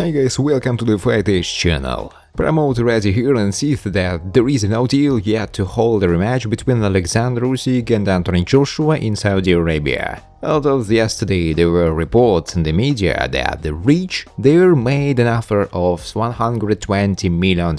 Hey guys, welcome to the Whyte channel. Promoter Eddie Hearn insists that there is no deal yet to hold a rematch between Alexander Krasyuk and Anthony Joshua in Saudi Arabia. Although yesterday there were reports in the media that the rich there made an offer of $120 million,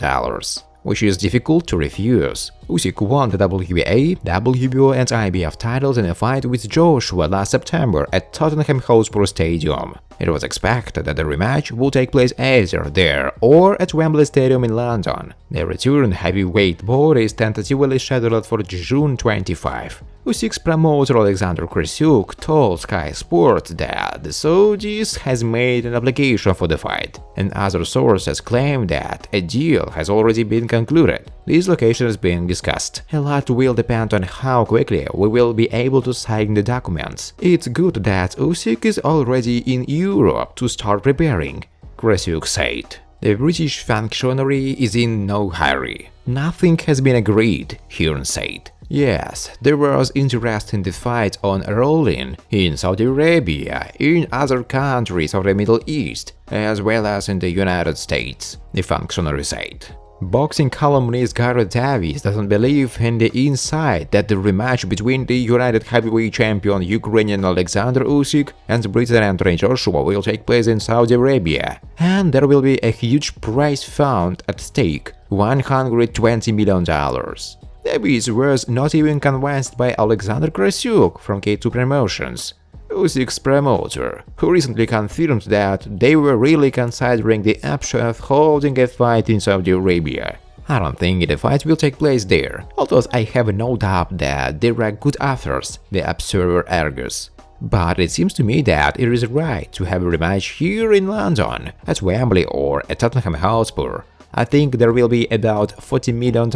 which is difficult to refuse. Usyk won the WBA, WBO and IBF titles in a fight with Joshua last September at Tottenham Hotspur Stadium. It was expected that the rematch will take place either there or at Wembley Stadium in London. The return heavyweight bout is tentatively scheduled for June 25. Usyk's promoter Alexander Krasyuk told Sky Sports that the Saudis has made an application for the fight, and other sources claim that a deal has already been concluded. This location is being discussed. A lot will depend on how quickly we will be able to sign the documents. It's good that Usyk is already in Europe to start preparing, Krasyuk said. The British functionary is in no hurry. Nothing has been agreed, Hearn said. Yes, there was interest in the fight on rolling in Saudi Arabia, in other countries of the Middle East, as well as in the United States, the functionary said. Boxing columnist Gareth Davies doesn't believe in the insight that the rematch between the United Heavyweight Champion Ukrainian Alexander Usyk and Britain Anthony Joshua will take place in Saudi Arabia, and there will be a huge prize fund at stake, $120 million. Davies was not even convinced by Alexander Krasyuk from K2 Promotions, Usyk's promoter, who recently confirmed that they were really considering the option of holding a fight in Saudi Arabia. I don't think the fight will take place there, although I have no doubt that there are good offers, the Observer argues. But it seems to me that it is right to have a rematch here in London, at Wembley or at Tottenham Hotspur. I think there will be about $40 million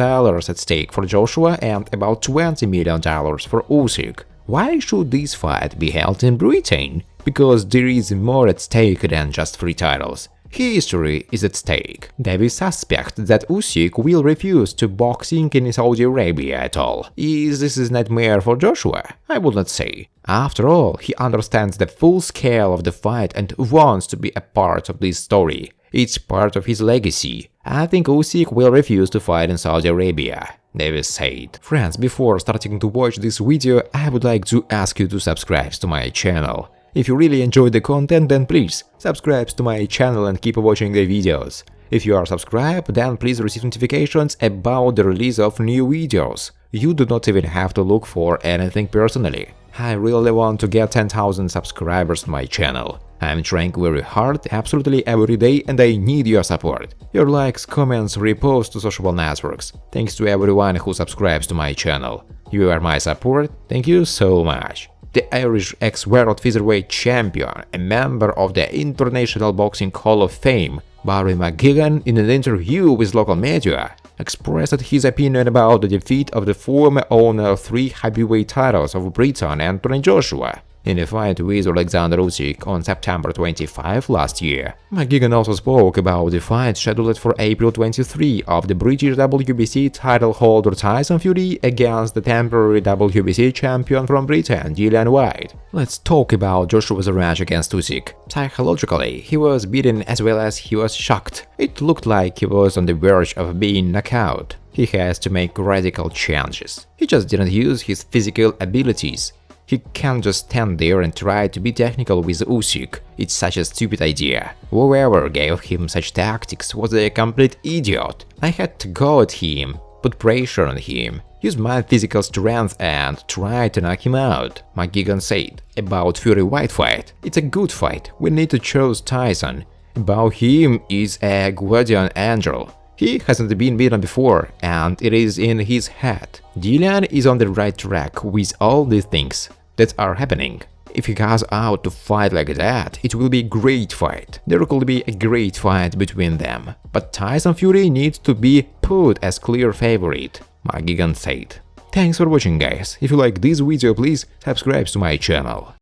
at stake for Joshua and about $20 million for Usyk. Why should this fight be held in Britain? Because there is more at stake than just 3 titles. History is at stake. Davies suspects that Usyk will refuse to boxing in Saudi Arabia at all. Is this a nightmare for Joshua? I would not say. After all, he understands the full scale of the fight and wants to be a part of this story. It's part of his legacy. I think Usyk will refuse to fight in Saudi Arabia, Davies said. Friends, before starting to watch this video, I would like to ask you to subscribe to my channel. If you really enjoyed the content, then please subscribe to my channel and keep watching the videos. If you are subscribed, then please receive notifications about the release of new videos. You do not even have to look for anything personally. I really want to get 10,000 subscribers to my channel. I'm trying very hard, absolutely every day, and I need your support. Your likes, comments, reposts to social networks. Thanks to everyone who subscribes to my channel. You are my support, thank you so much. The Irish ex-world featherweight champion, a member of the International Boxing Hall of Fame, Barry McGuigan, in an interview with local media, expressed his opinion about the defeat of the former owner of 3 heavyweight titles of Britain, Anthony Joshua, in a fight with Alexander Usyk on September 25 last year. McGuigan also spoke about the fight scheduled for April 23 of the British WBC title holder Tyson Fury against the temporary WBC champion from Britain, Whyte. Let's talk about Joshua's rematch against Usyk. Psychologically, he was beaten as well as he was shocked. It looked like he was on the verge of being knocked out. He has to make radical changes. He just didn't use his physical abilities. He can't just stand there and try to be technical with Usyk. It's such a stupid idea. Whoever gave him such tactics was a complete idiot. I had to go at him, put pressure on him, use my physical strength and try to knock him out, McGuigan said. About Fury-Whyte fight, it's a good fight, we need to choose Tyson. About him is a guardian angel. He hasn't been beaten before, and it is in his head. Dillian is on the right track with all these things that are happening. If he goes out to fight like that, it will be a great fight. There could be a great fight between them. But Tyson Fury needs to be put as clear favorite, McGuigan said. Thanks for watching, guys. If you like this video, please subscribe to my channel.